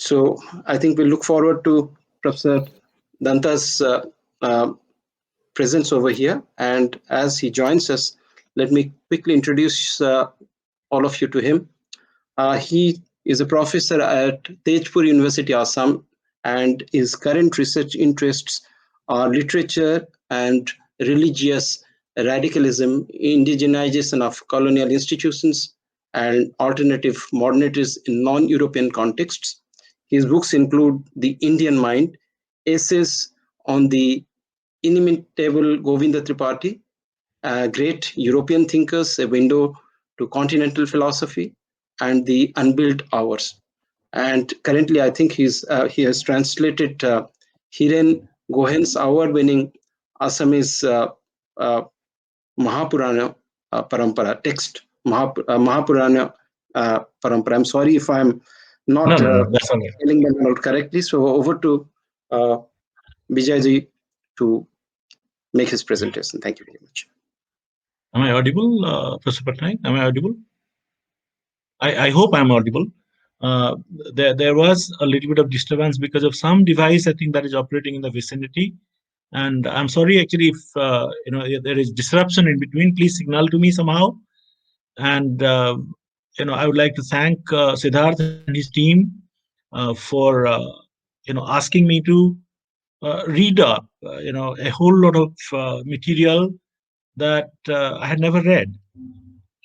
So I think we look forward to Professor Danta's presence over here. And as he joins us, let me quickly introduce all of you to him. He is a professor at Tejpur University, Assam, and his current research interests are literature and religious radicalism, indigenization of colonial institutions, and alternative modernities in non-European contexts. His books include The Indian Mind, essays on the inimitable Govinda Tripathi, great European thinkers, a window to continental philosophy, and The Unbuilt Hours. And currently, I think he has translated Hiren Gohen's award-winning Assamese Mahapurana Parampara text, Mahapurana Parampara. I'm sorry if I'm not that's all right. spelling them out correctly. So over to Bijayji to make his presentation. Thank you very much. Am I audible, Professor Patnaik? Am I audible? I hope I'm audible. There was a little bit of disturbance because of some device, I think, that is operating in the vicinity. And I'm sorry, actually, if there is disruption in between, please signal to me somehow. And I would like to thank Siddharth and his team for asking me to read up a whole lot of material that I had never read.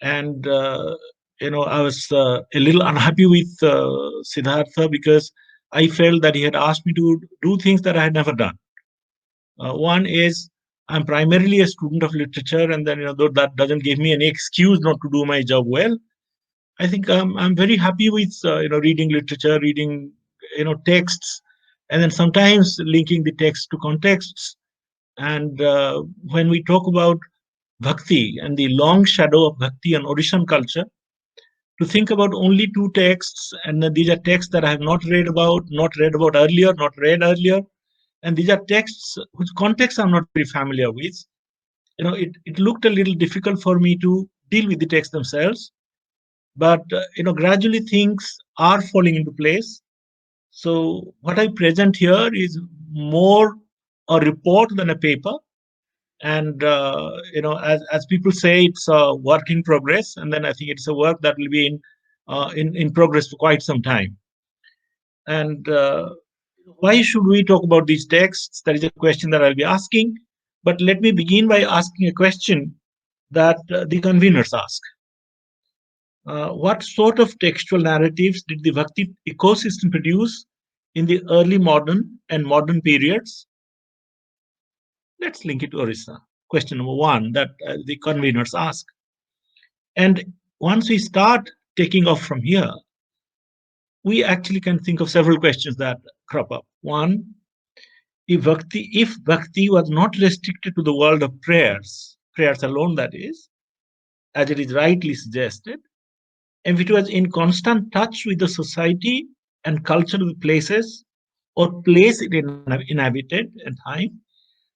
And I was a little unhappy with Siddhartha because I felt that he had asked me to do things that I had never done. One is I'm primarily a student of literature, and then though that doesn't give me any excuse not to do my job well. I think I'm very happy with reading literature, reading texts, and then sometimes linking the text to contexts. And when we talk about Bhakti and the long shadow of Bhakti and Odishan culture, to think about only two texts, and these are texts that I have not read about earlier, and these are texts whose context I'm not very familiar with. It looked a little difficult for me to deal with the texts themselves, but gradually things are falling into place. So what I present here is more a report than a paper. And as people say, it's a work in progress, and then I think it's a work that will be in progress for quite some time. And why should we talk about these texts? That is a question that I'll be asking. But let me begin by asking a question that the conveners ask. What sort of textual narratives did the Bhakti ecosystem produce in the early modern and modern periods? Let's link it to Orissa. Question number one that the conveners ask. And once we start taking off from here, we actually can think of several questions that crop up. One, if Bhakti was not restricted to the world of prayers alone, that is, as it is rightly suggested, and it was in constant touch with the society and culture of the places or place it inhabited at time,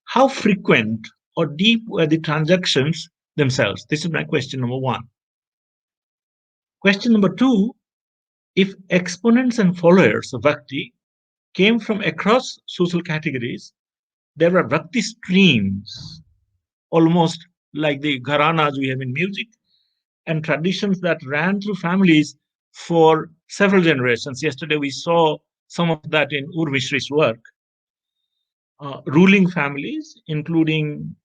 how frequent or deep were the transactions themselves? This is my question number one. Question number two, if exponents and followers of Bhakti came from across social categories, there were Bhakti streams, almost like the gharanas we have in music, and traditions that ran through families for several generations. Yesterday we saw some of that in Urmishri's work. Ruling families, including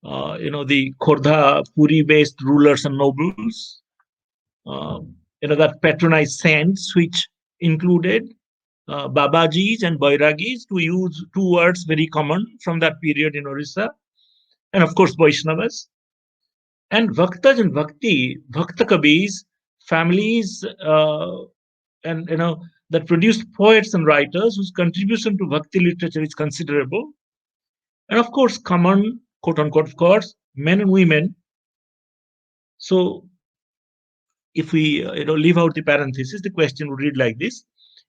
the Khordha Puri-based rulers and nobles, that patronized saints, which included Babajis and Bairagis, to use two words very common from that period in Orissa, and of course Vaishnavas, and Bhaktas and Bhakta Kabis, families, and that produced poets and writers whose contribution to Bhakti literature is considerable, and of course common, quote unquote, of course, men and women. So if we leave out the parenthesis, the question would read like this: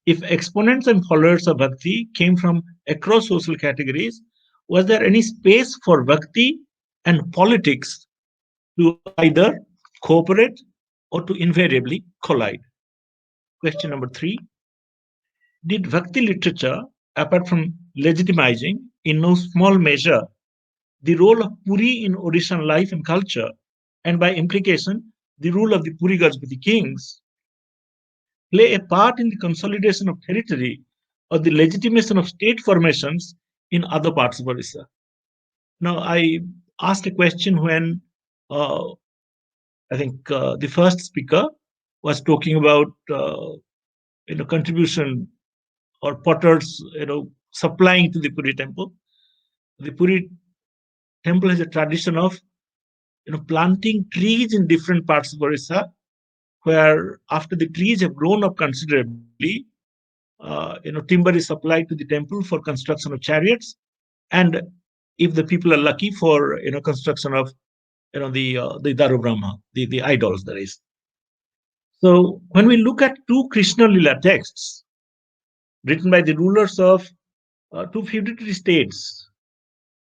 if exponents and followers of Bhakti came from across social categories, was there any space for Bhakti and politics to either cooperate or to invariably collide? Question number three: Did Bhakti literature, apart from legitimizing, in no small measure, the role of Puri in Odishan life and culture, and by implication, the rule of the Puri Gajapati kings, play a part in the consolidation of territory or the legitimation of state formations in other parts of Odisha? Now, I asked a question when uh, I think the first speaker was talking about contribution or potters supplying to the Puri temple. The Puri temple has a tradition of planting trees in different parts of Orissa, where after the trees have grown up considerably, timber is supplied to the temple for construction of chariots, and if the people are lucky, for construction of the Daru Brahma, the idols, that is. So when we look at two Krishnaleela texts written by the rulers of two feudatory states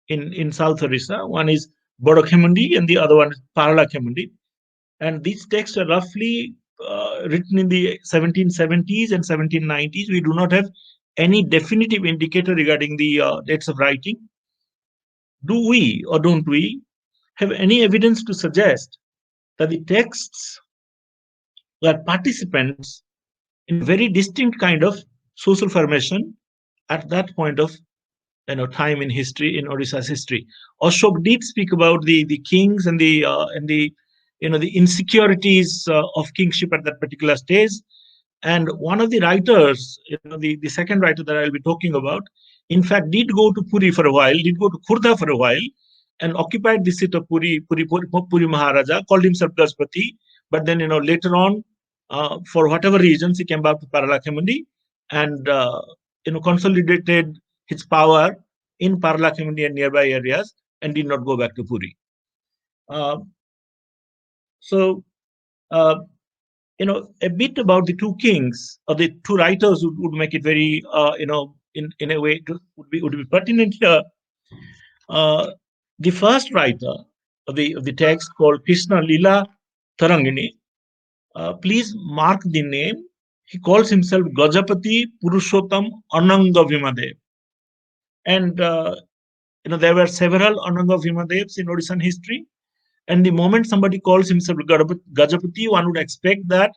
in South Orissa, one is Bodokhemundi and the other one is Paralakemundi, and these texts are roughly written in the 1770s and 1790s. We do not have any definitive indicator regarding the dates of writing. Do we or don't we have any evidence to suggest that the texts were participants in a very distinct kind of social formation at that point of time in history, in Odisha's history? Ashok did speak about the kings and the the insecurities of kingship at that particular stage. And one of the writers, the second writer that I'll be talking about, in fact, did go to Puri for a while, did go to Khurda for a while, and occupied the seat of Puri Maharaja, called himself Gajpati. But then, later on, for whatever reasons, he came back to Paralakemundi and, consolidated his power in Paralakemundi and nearby areas and did not go back to Puri. Uh, so, uh, a bit about the two kings or the two writers would make it very, in a way, would be pertinent here. The first writer of the text, called Krishnaleela Tarangini, please mark the name. He calls himself Gajapati Purushottam Ananga Vimadev. And there were several Ananga Vimadevs in Odishan history. And the moment somebody calls himself Gajapati, one would expect that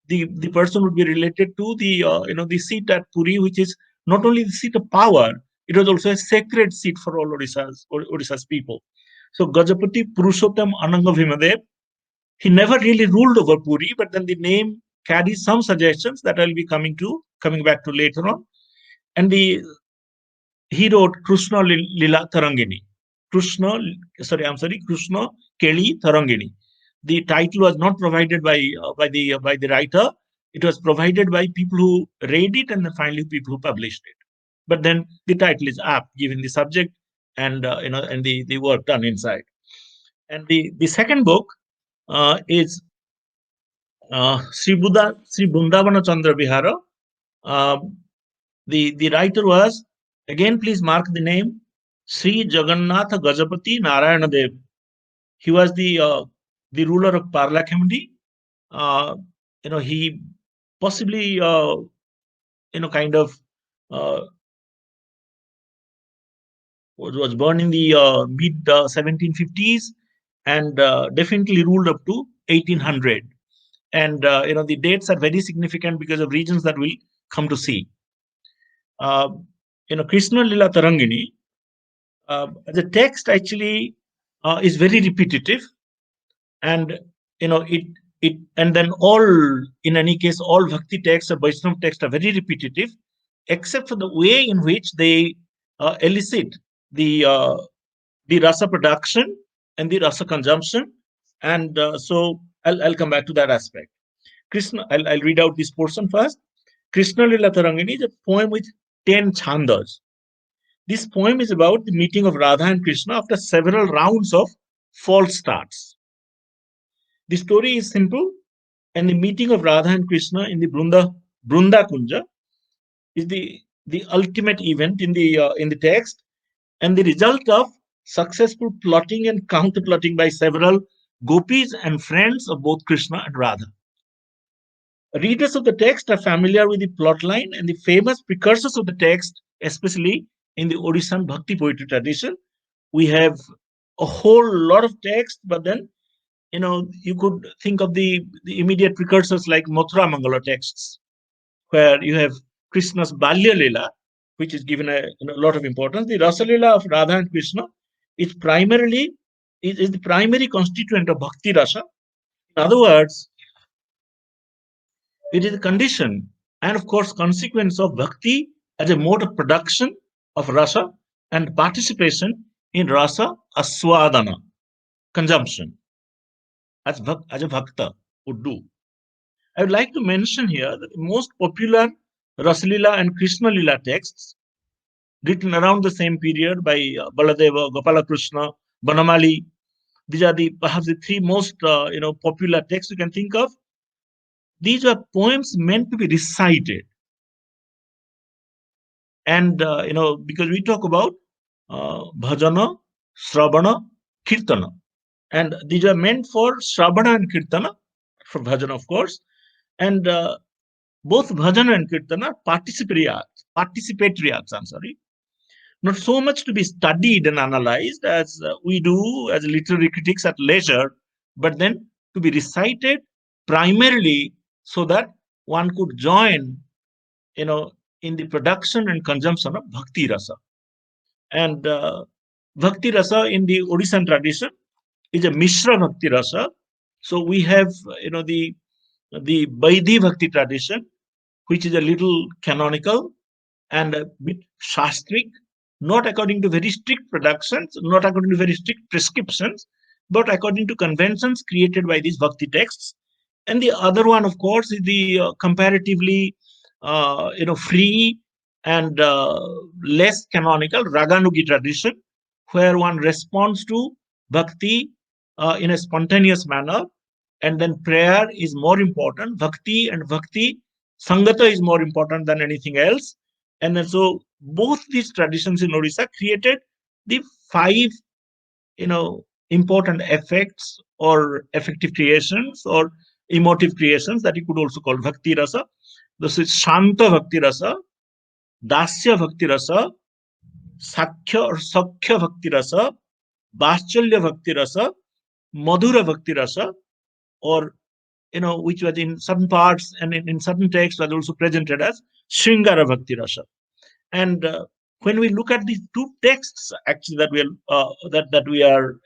the person would be related to the seat at Puri, which is not only the seat of power, it was also a sacred seat for all Odisha's people. So Gajapati Purushottam Ananga Vimadev, he never really ruled over Puri, but then the name carries some suggestions that I'll be coming back to later on. And he wrote Krishnaleela Tarangini. Krishna Keli Tarangini. The title was not provided by the writer. It was provided by people who read it and then finally people who published it. But then the title is apt given the subject and and the work done inside. And the second book is Sri Bundavana Chandra Vihara. The writer was, again, please mark the name, Sri Jagannatha Gajapati Narayana Dev. He was the ruler of Paralakemundi. He possibly kind of was born in the mid 1750s and definitely ruled up to 1800. And the dates are very significant because of reasons that we'll come to see. Krishnaleela Tarangini, the text actually is very repetitive, and it and then in any case all Bhakti texts or Vaishnava texts are very repetitive, except for the way in which they elicit the rasa production and the rasa consumption, and so I'll come back to that aspect. I'll read out this portion first. Krishnaleela Tarangini is a poem with 10 chandas. This poem is about the meeting of Radha and Krishna after several rounds of false starts. The story is simple, and the meeting of Radha and Krishna in the Brunda Kunja is the ultimate event in the text, and the result of successful plotting and counter plotting by several gopis and friends of both Krishna and Radha. Readers of the text are familiar with the plot line and the famous precursors of the text, especially in the Odishan Bhakti poetry tradition. We have a whole lot of text, but then you could think of the immediate precursors like Mathura Mangala texts, where you have Krishna's Balya Leela, which is given a lot of importance. The Rasa Leela of Radha and Krishna is primarily is the primary constituent of Bhakti Rasa. In other words, it is a condition and, of course, consequence of bhakti as a mode of production of rasa and participation in rasa aswadana, consumption, as a bhakta would do. I would like to mention here that the most popular Rasalila and Krishna Lila texts written around the same period by Baladeva, Gopala Krishna, Banamali. These are perhaps the three most popular texts you can think of. These are poems meant to be recited, and because we talk about bhajana, shravana, kirtana, and these are meant for shravana and kirtana, for bhajana, of course, and both bhajana and kirtana are participatory acts. I'm sorry, not so much to be studied and analyzed as we do as literary critics at leisure, but then to be recited primarily so that one could join, you know, in the production and consumption of bhakti rasa. And bhakti rasa in the Odishan tradition is a Mishra bhakti rasa. So we have, the Vaidhi bhakti tradition, which is a little canonical and a bit shastric, not according to very strict productions, not according to very strict prescriptions, but according to conventions created by these bhakti texts. And the other one, of course, is the comparatively, free and less canonical Raganugi tradition, where one responds to bhakti in a spontaneous manner, and then prayer is more important. Bhakti Sangata is more important than anything else. And then so both these traditions in Odisha created the five, important effects or effective creations or emotive creations that you could also call Bhakti Rasa. This is Shanta Bhakti Rasa, Dasya Bhakti Rasa, Sakhya or Sakhya Bhakti Rasa, Vaschalya Bhakti Rasa, Madhura Bhakti Rasa, or which was in certain parts and in certain texts was also presented as Shringara Bhakti Rasa. And when we look at these two texts, actually that we are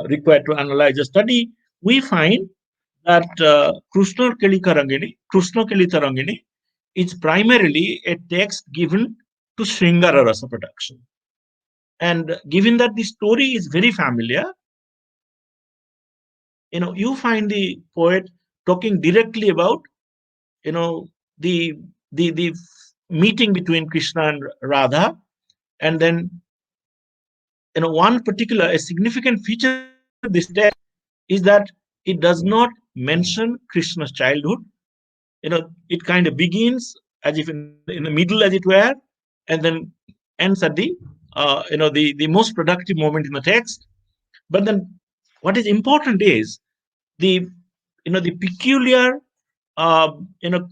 required to analyze a study, we find that Krishna Keli Tarangini is primarily a text given to Shringara Rasa production. And given that the story is very familiar, you find the poet talking directly about the the meeting between Krishna and Radha, and then one particular a significant feature of this text is that it does not mention Krishna's childhood. It kind of begins as if in the middle, as it were, and then ends at the most productive moment in the text. But then what is important is the the peculiar uh, you know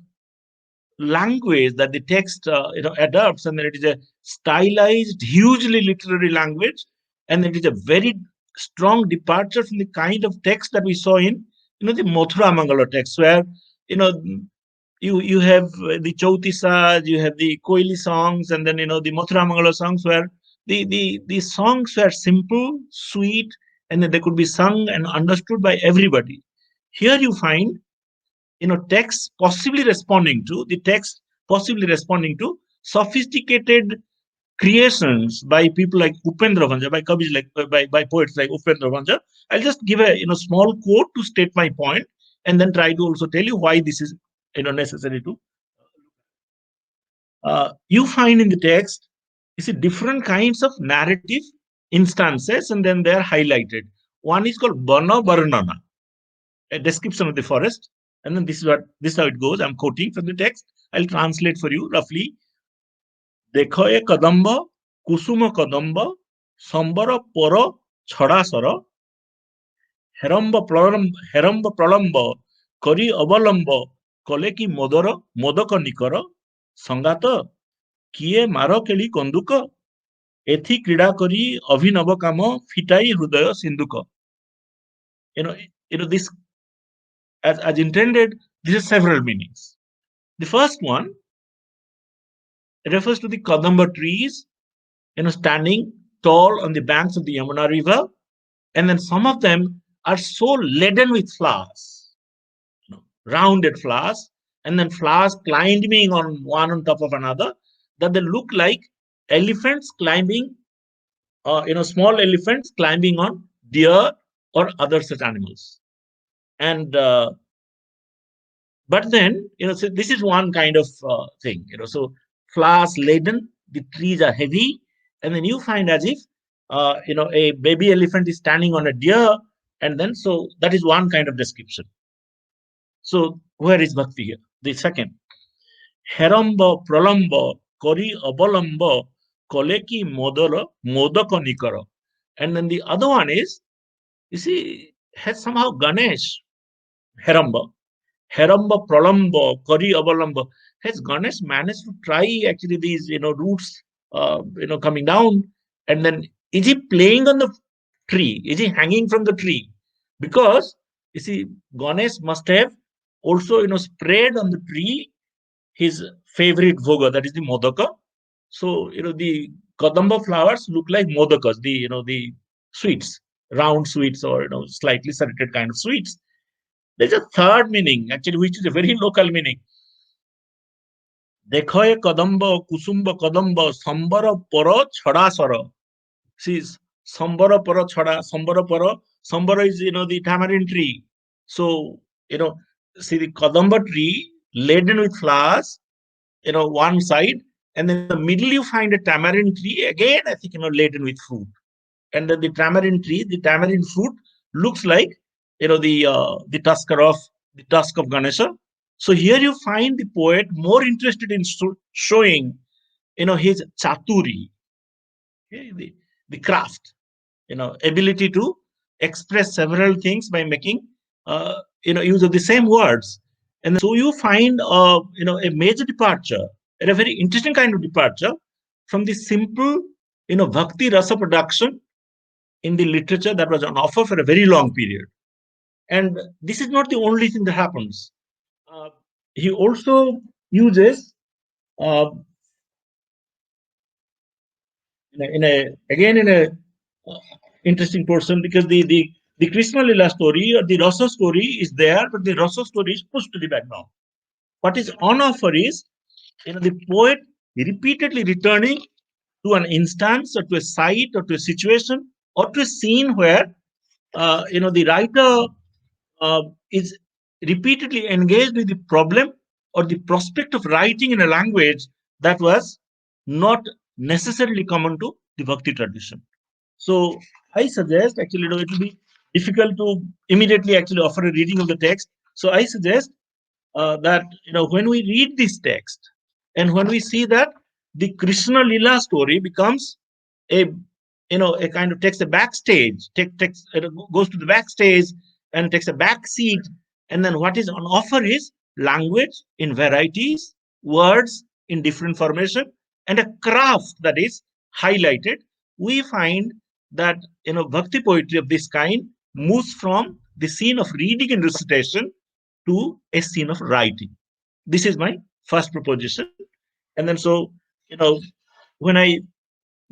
language that the text adopts, and then it is a stylized, hugely literary language, and it is a very strong departure from the kind of text that we saw in the Mathura Mangala text, where you know you have the Chautisas, you have the Koili songs, and then the Mathura Mangala songs, where the songs were simple, sweet, and then they could be sung and understood by everybody. Here you find text possibly responding to sophisticated creations by people like Upendra Bhanja, by Kavis like by poets like Upendra Bhanja. I'll just give a small quote to state my point, and then try to also tell you why this is necessary to. You find in the text, you see different kinds of narrative instances, and then they are highlighted. One is called Bana Varnana, a description of the forest. And then this is how it goes. I'm quoting from the text. I'll translate for you roughly. Dekho e kadamba, kusuma kadamba, sambara poro chhadasara, heramba pralamba kari avalamba କଲେ କି ମୋଦକ ନିକର ସଙ୍ଗାତ କିଏ ମାର କେଳି କନ୍ଦୁକ ଏଥି କ୍ରୀଡ଼ା କରି ଅଭିନବ କାମ ଫିଟାଇ ହୃଦୟ ସିନ୍ଧୁକ. This as intended, this has several meanings. The first one refers to the Kadamba trees, standing tall on the banks of the Yamuna River, and then some of them are so laden with flowers, rounded flowers, and then flowers climbing on one on top of another, that they look like elephants climbing, small elephants climbing on deer or other such animals. And but then, so this is one kind of thing, so flowers laden, the trees are heavy, and then you find as if, a baby elephant is standing on a deer, and then so that is one kind of description. So where is Bhakti here? The second, Heramba pralamba kori abalamba koleki modaka nikara. And then the other one is, you see, has somehow Ganesh, Heramba, Pralamba, Kari Avalamba. Has Ganesh managed to try actually these, roots, coming down? And then is he playing on the tree? Is he hanging from the tree? Because, you see, Ganesh must have also, sprayed on the tree his favorite bhoga, that is the modaka. So, the Kadamba flowers look like modakas, the sweets, round sweets, or, slightly serrated kind of sweets. There's a third meaning, actually, which is a very local meaning. Dekhoe kadamba, kusumba kadamba, sambara poro chhada sara. See, sambara poro chhada, sambara poro. Sambara is, the tamarind tree. So, see the kadamba tree laden with flowers, one side, and then in the middle you find a tamarind tree, again, I think, laden with fruit. And then the tamarind tree, the tamarind fruit looks like, the tusk of Ganesha. So here you find the poet more interested in showing, his chaturi, okay, the craft, ability to express several things by making, use of the same words. And so you find, a major departure, and a very interesting kind of departure from the simple, bhakti rasa production in the literature that was on offer for a very long period. And this is not the only thing that happens. He also uses, uh, in a interesting portion, because the Krishnaleela story or the Rasa story is there, but the Rasa story is pushed to the background. What is on offer is, the poet repeatedly returning to an instance or to a site or to a situation or to a scene where, the writer is repeatedly engaged with the problem or the prospect of writing in a language that was not necessarily common to the Bhakti tradition. So I suggest, actually, it will be difficult to immediately actually offer a reading of the text. So I suggest that, when we read this text and when we see that the Krishnaleela story becomes a, a kind of takes a backstage, goes to the backstage and takes a back seat, and then what is on offer is language in varieties, words in different formation, and a craft that is highlighted. We find that, bhakti poetry of this kind moves from the scene of reading and recitation to a scene of writing. This is my first proposition. And then so, when I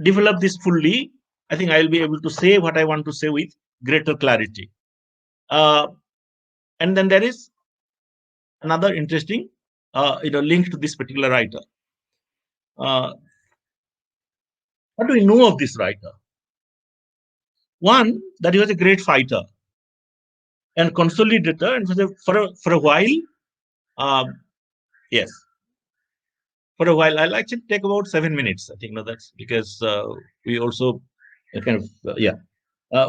develop this fully, I think I'll be able to say what I want to say with greater clarity. And then there is another interesting, link to this particular writer. What do we know of this writer? One, that he was a great fighter and consolidator, and for a while, yes, for a while, I'll actually take about 7 minutes. I think, that's because we also kind of, yeah.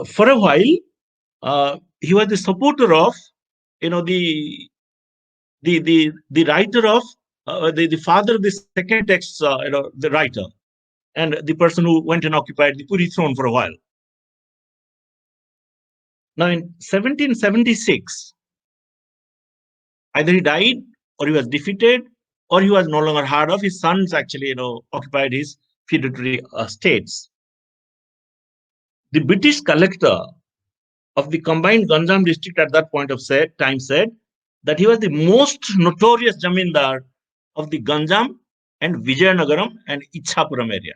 For a while, he was the supporter of, the writer of, the father of the second text, the writer, and the person who went and occupied the Puri throne for a while. Now, in 1776, either he died or he was defeated, or he was no longer heard of. His sons actually, occupied his feudatory states. The British collector of the combined Ganjam district at that point of time said that he was the most notorious Jamindar of the Ganjam and Vijayanagaram and Ichapuram area.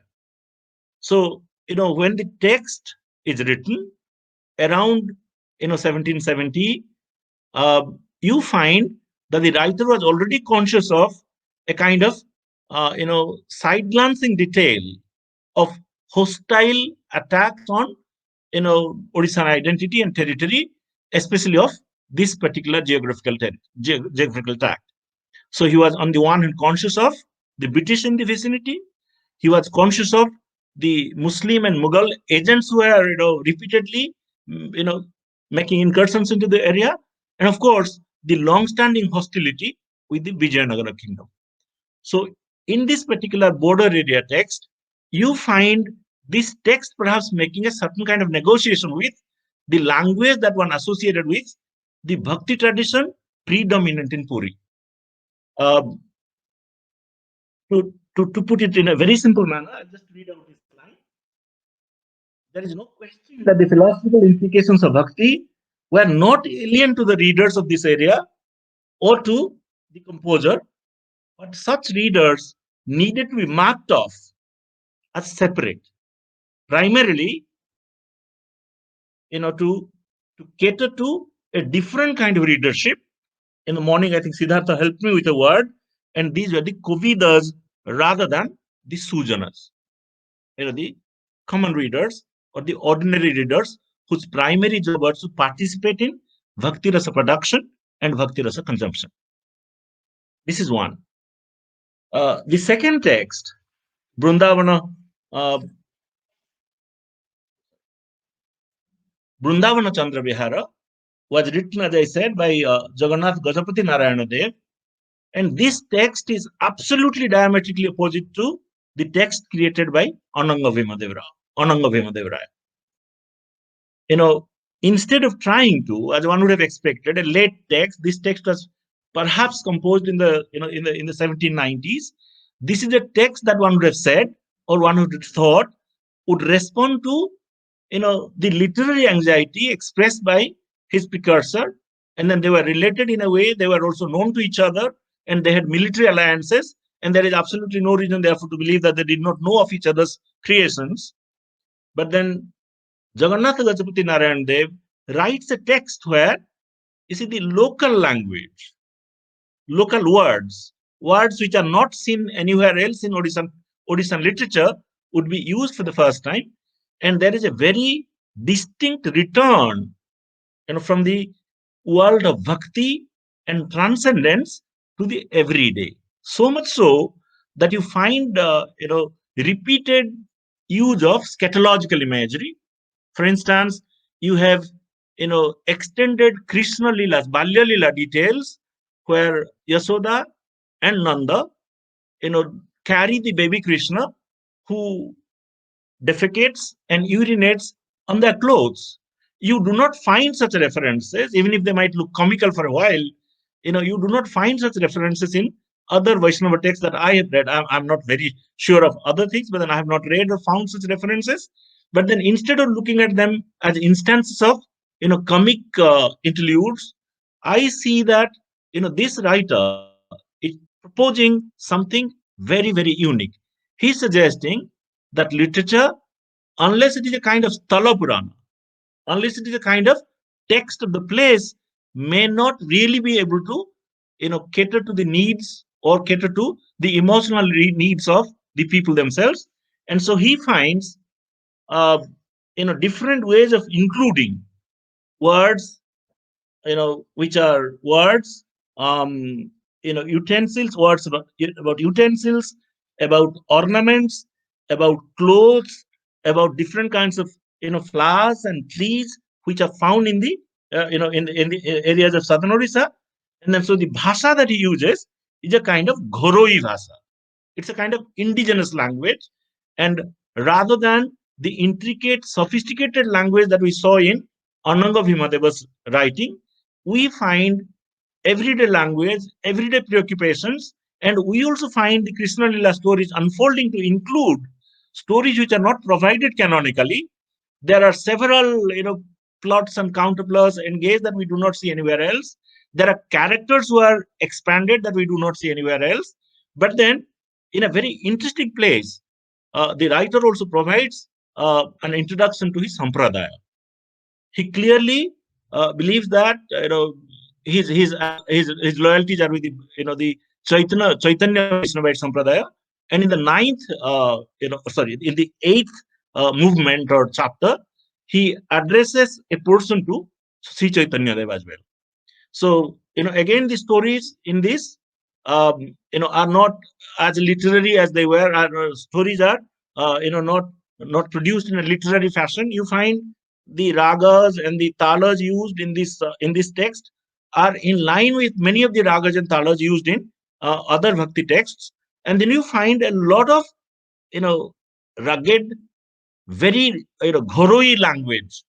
So, when the text is written around, 1770, you find that the writer was already conscious of a kind of, side glancing detail of hostile attacks on, Odishan identity and territory, especially of this particular geographical tract. So he was on the one hand conscious of the British in the vicinity. He was conscious of the Muslim and Mughal agents who were, repeatedly, making incursions into the area, and of course the long-standing hostility with the Vijayanagara kingdom. So in this particular border area text, you find this text perhaps making a certain kind of negotiation with the language that one associated with the Bhakti tradition predominant in Puri. Um, to put it in a very simple manner, I'll just read out this line. There is no question that the philosophical implications of Bhakti were not alien to the readers of this area or to the composer, but such readers needed to be marked off as separate, primarily, to cater to a different kind of readership. In the morning, I think Siddhartha helped me with a word, and these were the Kovidas rather than the Sujanas. The common readers or the ordinary readers whose primary job was to participate in Bhakti Rasa production and Bhakti Rasa consumption. This is one. The second text, Brundavana, uh, Brundavana Chandra Vihara, was written, as I said, by Jagannath Gajapati Narayana Dev. And this text is absolutely diametrically opposite to the text created by Ananga Bhimadevaraya. Instead of trying to, as one would have expected, a late text, this text was perhaps composed in the in the 1790s. This is a text that one would have said, or one would have thought, would respond to the literary anxiety expressed by his precursor, and then they were related in a way. They were also known to each other, and they had military alliances, and there is absolutely no reason, therefore, to believe that they did not know of each other's creations. But then Jagannath Gajapati Narayan Dev writes a text where, you see, the local language, local words which are not seen anywhere else in Odishan literature, would be used for the first time. And there is a very distinct return, from the world of bhakti and transcendence to the everyday. So much so that you find, repeated use of scatological imagery. For instance, you have, extended Krishnaleela's, Balya details where Yasoda and Nanda, carry the baby Krishna who defecates and urinates on their clothes. You do not find such references, even if they might look comical for a while. You do not find such references in other Vaishnava texts that I have read. I'm not very sure of other things, but then I have not read or found such references. But then instead of looking at them as instances of comic interludes, I see that this writer is proposing something very, very unique. He's suggesting that literature, unless it is a kind of Sthala Purana, unless it is a kind of text of the place, may not really be able to cater to the needs or cater to the emotional needs of the people themselves. And so he finds uh, different ways of including words, which are words, utensils, words about utensils, about ornaments, about clothes, about different kinds of flowers and trees which are found in the in the areas of southern Odisha. And then so the bhasha that he uses is a kind of Ghoroi bhasha. It's a kind of indigenous language, and rather than the intricate, sophisticated language that we saw in Ananga Bhimadeva's writing, we find everyday language, everyday preoccupations. And we also find the Krishnaleela stories unfolding to include stories which are not provided canonically. There are several, plots and counterplots engaged that we do not see anywhere else. There are characters who are expanded that we do not see anywhere else. But then, in a very interesting place, the writer also provides an introduction to his sampradaya. He clearly believes that his loyalties are with the Chaitanya Vaishnavite Sampradaya, and in the ninth in the eighth movement or chapter, he addresses a portion to Sri Chaitanya Dev as well. So, again, the stories in this, are not as literary as they were. Stories are, not produced in a literary fashion. You find the ragas and the talas used in this text are in line with many of the ragas and talas used in other bhakti texts. And then you find a lot of, rugged, very ghoroi language,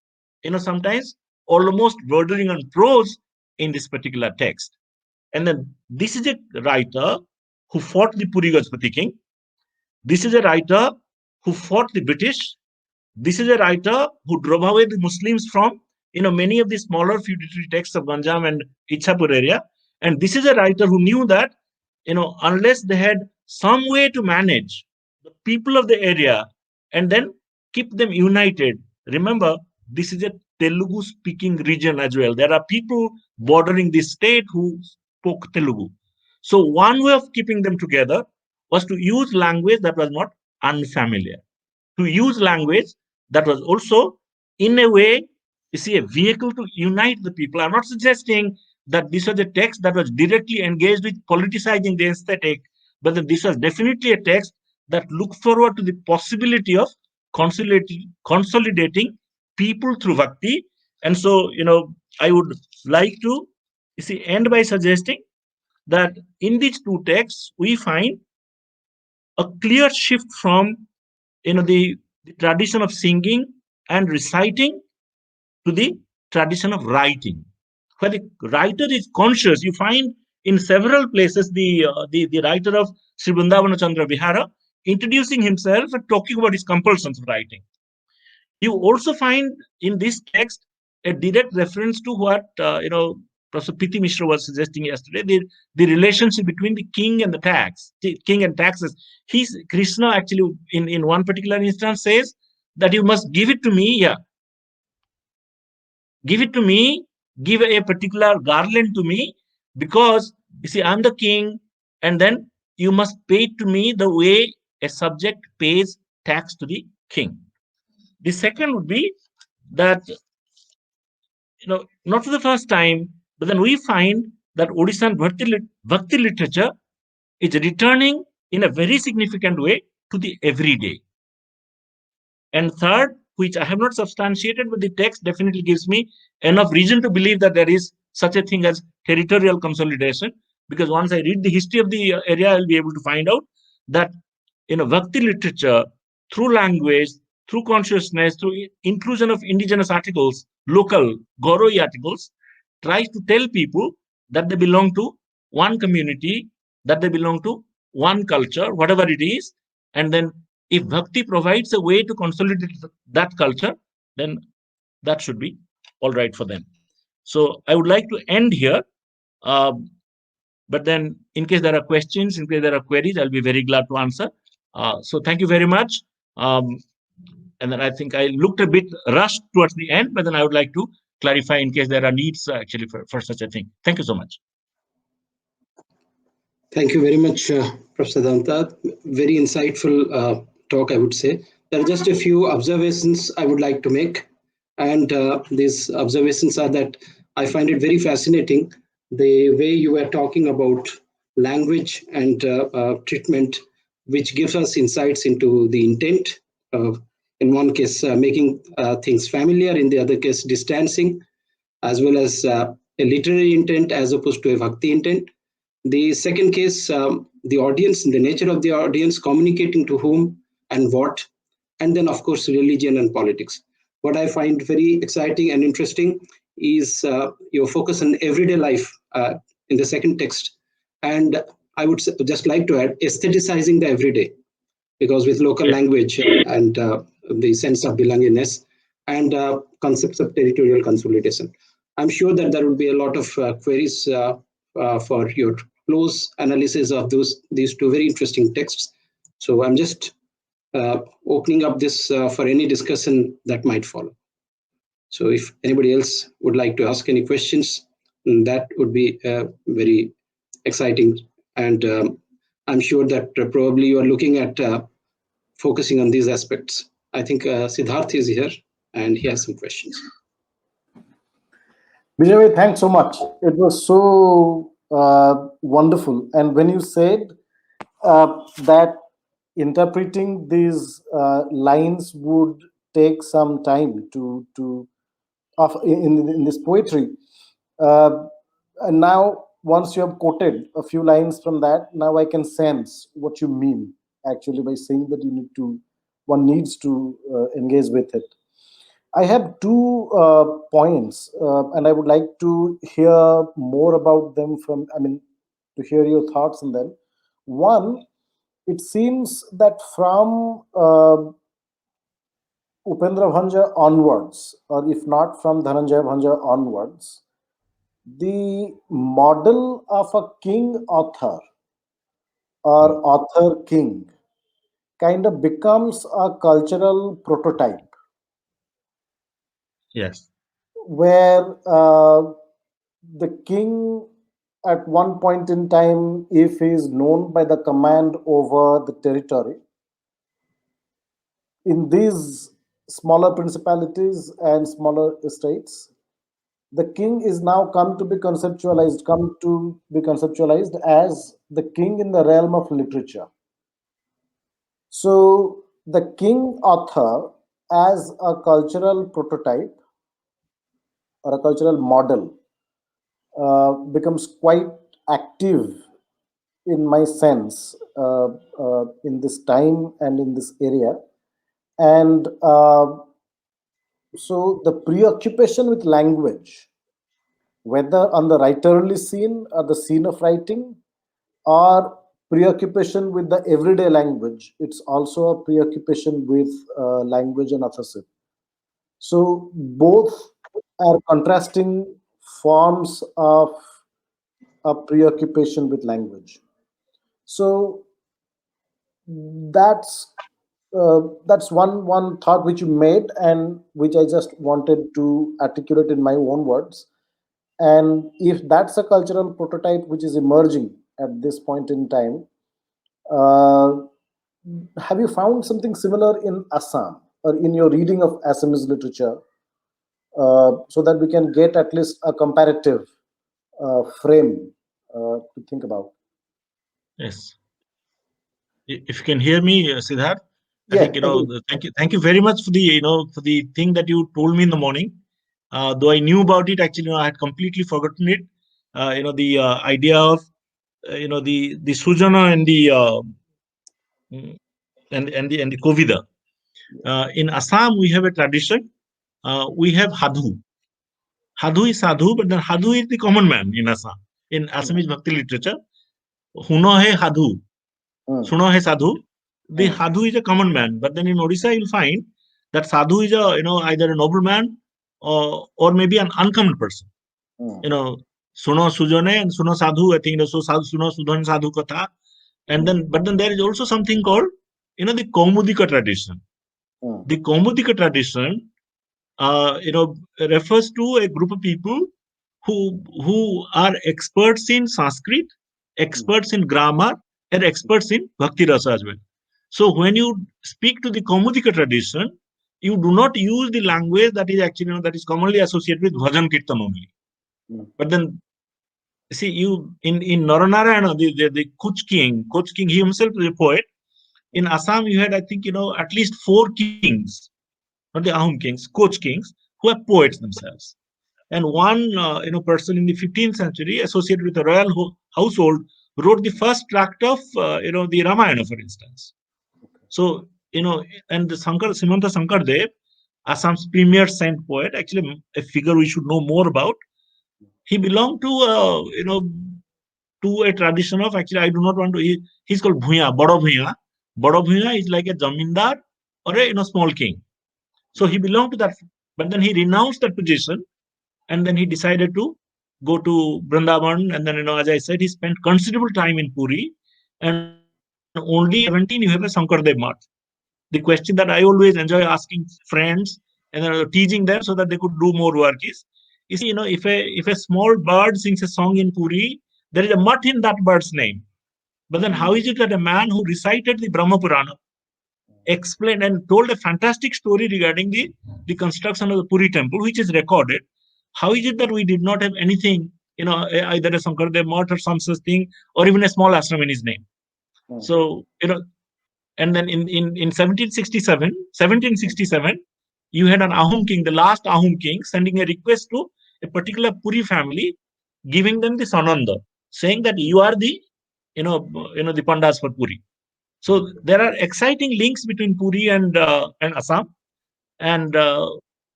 sometimes almost bordering on prose in this particular text. And then this is a writer who fought the Puri Gajpati king. This is a writer who fought the British. This is a writer who drove away the Muslims from many of the smaller feudatory texts of Ganjam and Ichhapur area. And this is a writer who knew that unless they had some way to manage the people of the area and then keep them united. Remember, this is a Telugu speaking region as well. There are people bordering this state who spoke Telugu. So one way of keeping them together was to use language that was not unfamiliar, to use language that was also, in a way, you see, a vehicle to unite the people. I'm not suggesting that this was a text that was directly engaged with politicizing the aesthetic, but that this was definitely a text that looked forward to the possibility of consolidating people through bhakti. And so, I would like to, end by suggesting that in these two texts, we find a clear shift from the tradition of singing and reciting to the tradition of writing, where the writer is conscious. You find in several places the writer of Sri Vrindavana Chandra Vihara introducing himself and talking about his compulsions of writing. You also find in this text a direct reference to what Professor Piti Mishra was suggesting yesterday, the relationship between the king and the king and taxes. Krishna actually in one particular instance says that you must give it to me, give it to me, give a particular garland to me, because you see, I'm the king, and then you must pay it to me the way a subject pays tax to the king. The second would be that, not for the first time, but then we find that Odisha Bhakti literature is returning in a very significant way to the everyday. And third, which I have not substantiated, but the text definitely gives me enough reason to believe that there is such a thing as territorial consolidation. Because once I read the history of the area, I'll be able to find out that Bhakti literature, through language, through consciousness, through inclusion of indigenous articles, local Goroi articles, tries to tell people that they belong to one community, that they belong to one culture, whatever it is. And then if Bhakti provides a way to consolidate that culture, then that should be all right for them. So I would like to end here. But then, in case there are questions, in case there are queries, I'll be very glad to answer. So thank you very much. And then I think I looked a bit rushed towards the end, but then I would like to clarify in case there are needs actually for such a thing. Thank you so much. Thank you very much, Professor Danta. Very insightful talk, I would say. There are just a few observations I would like to make. And these observations are that I find it very fascinating the way you were talking about language and treatment, which gives us insights into the intent. In one case, making things familiar, in the other case, distancing, as well as a literary intent as opposed to a bhakti intent. The second case, the audience, the nature of the audience, communicating to whom and what, and then, of course, religion and politics. What I find very exciting and interesting is your focus on everyday life. in the second text. And I would just like to add aestheticizing the everyday, because with local Yeah. language and the sense of belongingness and concepts of territorial consolidation. I'm sure that there will be a lot of queries for your close analysis of these two very interesting texts. So I'm just opening up this for any discussion that might follow. So if anybody else would like to ask any questions, that would be very exciting. And I'm sure that probably you are looking at focusing on these aspects. I think Siddharth is here and he has some questions. Bijay, thanks so much. It was so wonderful. And when you said that interpreting these lines would take some time to of in this poetry, uh, and now once you have quoted a few lines from that, now I can sense what you mean actually by saying that one needs to engage with it. I have two points, and I would like to hear more about them to hear your thoughts on them. One, it seems that from Upendra Bhanja onwards, or if not from Dhananjaya Bhanja onwards, the model of a king author or author king kind of becomes a cultural prototype Yes. where the king at one point in time, if he is known by the command over the territory in these smaller principalities and smaller states, the king is now come to be conceptualized as the king in the realm of literature. So the king author as a cultural prototype or a cultural model becomes quite active in my sense in this time and in this area. And so the preoccupation with language, whether on the writerly scene or the scene of writing, or preoccupation with the everyday language, it's also a preoccupation with language and authorship. So both are contrasting forms of a preoccupation with language. So that's one thought which you made and which I just wanted to articulate in my own words. And if that's a cultural prototype which is emerging at this point in time, uh, have you found something similar in Assam or in your reading of Assamese literature, so that we can get at least a comparative frame to think about? Yes. If you can hear me, Siddharth, I Yeah, think I can. thank you very much for the for the thing that you told me in the morning. Though I knew about it, actually, I had completely forgotten it. The idea of the Sujana and the mm, and the Kovida. In Assam, we have a tradition. We have Hadhu. Hadhu is Sadhu, but then Hadhu is the common man in Assam. In Mm, Assamese Bhakti literature, Huno hai Hadhu, mm, Suno hai Sadhu. The mm, Sadhu is a common man, but then in Odisha you'll find that Sadhu is a either a nobleman or maybe an uncommon person. mm, You know, Suno Sujane and Suno Sadhu. I think so. Suno Sudhan Sadhu Katha, and mm, then there is also something called the Kaumudika tradition. mm, The Kaumudika tradition refers to a group of people who are experts in Sanskrit, mm, experts in grammar, and experts in Bhakti Rasa as well. So when you speak to the Kaumudika tradition, you do not use the language that is actually that is commonly associated with Bhajan Kirtan only. mm, But then see you in Naranarayana, the Kuch King, he himself is a poet. In Assam, you had I think at least four kings, not the Ahom kings, Koch kings, who are poets themselves. And one person in the 15th century associated with the royal household wrote the first tract of the Ramayana, for instance. So and the Simanta Sankardev, Assam's premier saint poet, actually a figure we should know more about. He belonged to to a tradition of, actually, I do not want to, he's called Bhuya, Bado Bhuya. Bado Bhuya is like a Zamindar or a small king. So he belonged to that, but then he renounced that position, and then he decided to go to Vrindavan. And then, as I said, he spent considerable time in Puri. And only in 1717 you have a Sankardev Math. The question that I always enjoy asking friends and teasing them so that they could do more work is, you see, if a small bird sings a song in Puri, there is a mutt in that bird's name. But then how is it that a man who recited the Brahma Purana explained and told a fantastic story regarding the construction of the Puri temple, which is recorded? How is it that we did not have anything, either a Sankardev Math or some such thing, or even a small ashram in his name? So, and then in 1767, you had an Ahom king, the last Ahom king, sending a request to a particular Puri family, giving them the Sananda, saying that you are the, the Pandas for Puri. So there are exciting links between Puri and Assam. And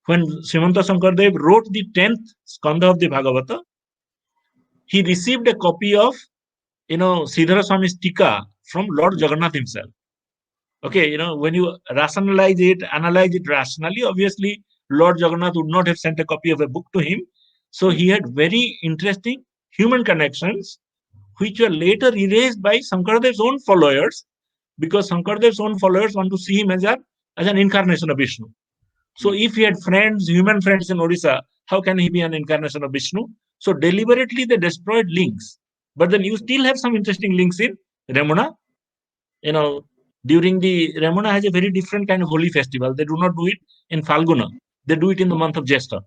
when Srimanta Sankardev wrote the 10th skandha of the Bhagavata, he received a copy of, Sridhara Swami's Tika from Lord Jagannath himself. Okay, when you rationalize it, analyze it rationally, obviously, Lord Jagannath would not have sent a copy of a book to him. So he had very interesting human connections, which were later erased by Sankardev's own followers, because Sankardev's own followers want to see him as an incarnation of Vishnu. So if he had friends, human friends in Odisha, how can he be an incarnation of Vishnu? So deliberately they destroyed links. But then you still have some interesting links in Ramana. During the Ramana has a very different kind of holy festival. They do not do it in Falguna. They do it in the month of Jesta.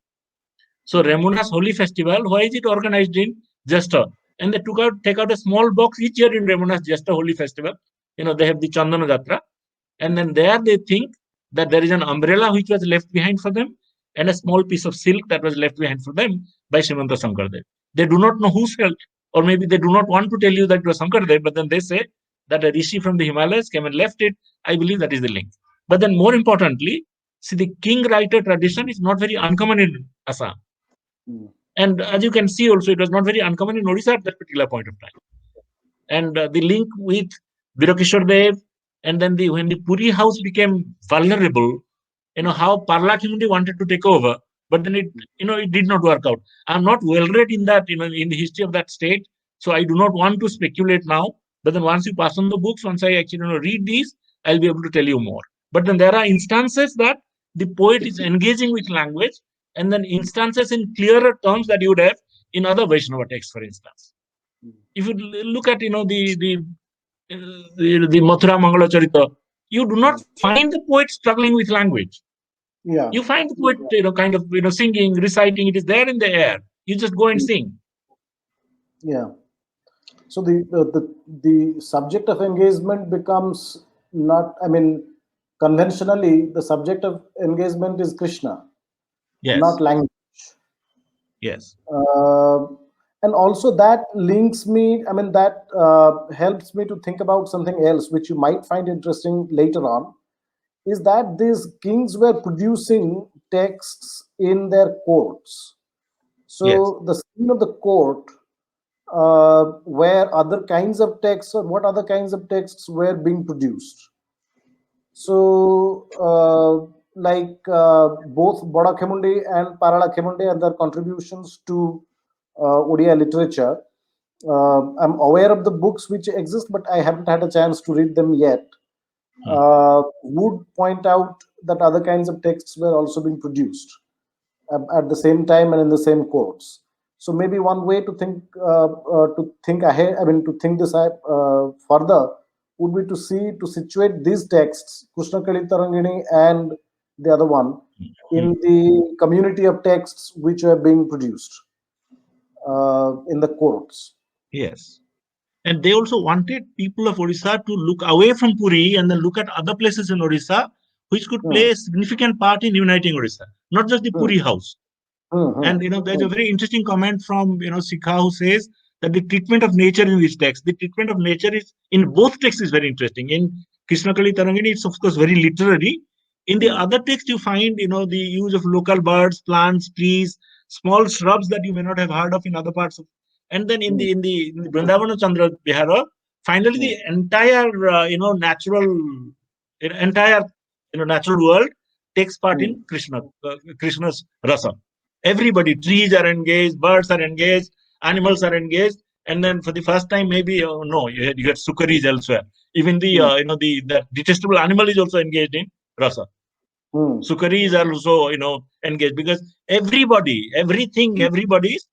So Ramuna's holy festival, why is it organized in Jesta? And they take out a small box each year in Ramuna's Jesta holy festival. They have the Chandana Jatra. And then there they think that there is an umbrella which was left behind for them, and a small piece of silk that was left behind for them by Srimanta Sankardev. They do not know whose help, or maybe they do not want to tell you that it was Sankardev, but then they say that a rishi from the Himalayas came and left it. I believe that is the link. But then more importantly, see, the king writer tradition is not very uncommon in Assam. And as you can see also, it was not very uncommon in Odisha at that particular point of time. And the link with Virakishore Dev, and then when the Puri house became vulnerable, how Parlakhimundi wanted to take over, but then it did not work out. I'm not well read in that, in the history of that state, so I do not want to speculate now. But then once you pass on the books, once I actually read these, I'll be able to tell you more. But then there are instances that the poet is engaging with language, and then instances in clearer terms that you would have in other Vaishnava texts, for instance. If you look at the Mathura Mangala Charita, you do not find the poet struggling with language. Yeah. You find the poet, kind of singing, reciting. It is there in the air. You just go and sing. Yeah. So the subject of engagement becomes not. I mean, conventionally, the subject of engagement is Krishna, Yes. not language. Yes. And also that links me. I mean, that helps me to think about something else, which you might find interesting later on. Is that these kings were producing texts in their courts. So Yes. the scene of the court, where other kinds of texts, or what other kinds of texts were being produced. So, both Bodakhemundi and Paralakhemundi and their contributions to Odia literature, I'm aware of the books which exist, but I haven't had a chance to read them yet. Would point out that other kinds of texts were also being produced at the same time and in the same courts. So maybe one way to think ahead, I mean, to think this further, would be to situate these texts, Krishna Kalitarangini and the other one, in the community of texts which are being produced in the courts. Yes. And they also wanted people of Odisha to look away from Puri and then look at other places in Odisha which could play a significant part in uniting Odisha, not just the Puri house. And there's a very interesting comment from Sikha, who says that the treatment of nature in this text, the treatment of nature is in both texts is very interesting. In Krishna Kali Tarangini, it's of course very literary. In the other text, you find the use of local birds, plants, trees, small shrubs that you may not have heard of in other parts of And then in the Vrindavana Chandra Vihara, finally the entire natural world takes part in Krishna's rasa. Everybody, trees are engaged, birds are engaged, animals are engaged, and then for the first time, maybe you get sukaris elsewhere. Even the that detestable animal is also engaged in rasa. Sukaris are also engaged, because everybody, everything, everybody's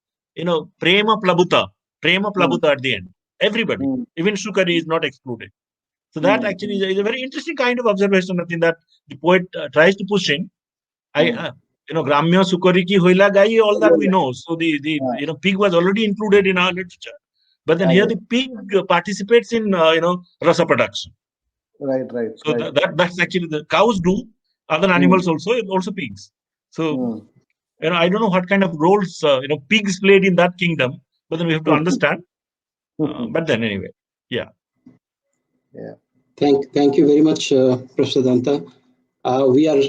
prema plabuta at the end. Everybody, even sukari is not excluded. So that actually is a very interesting kind of observation. I think that the poet tries to push in. Gramya sukari ki hoila gai, all that we know. So the pig was already included in our literature, but then here the pig participates in rasa production. Right. So that's actually the cows do. Other animals also pigs. So I don't know what kind of roles pigs played in that kingdom, but then we have to understand. But then anyway, yeah. Thank you very much, Professor Danta. We are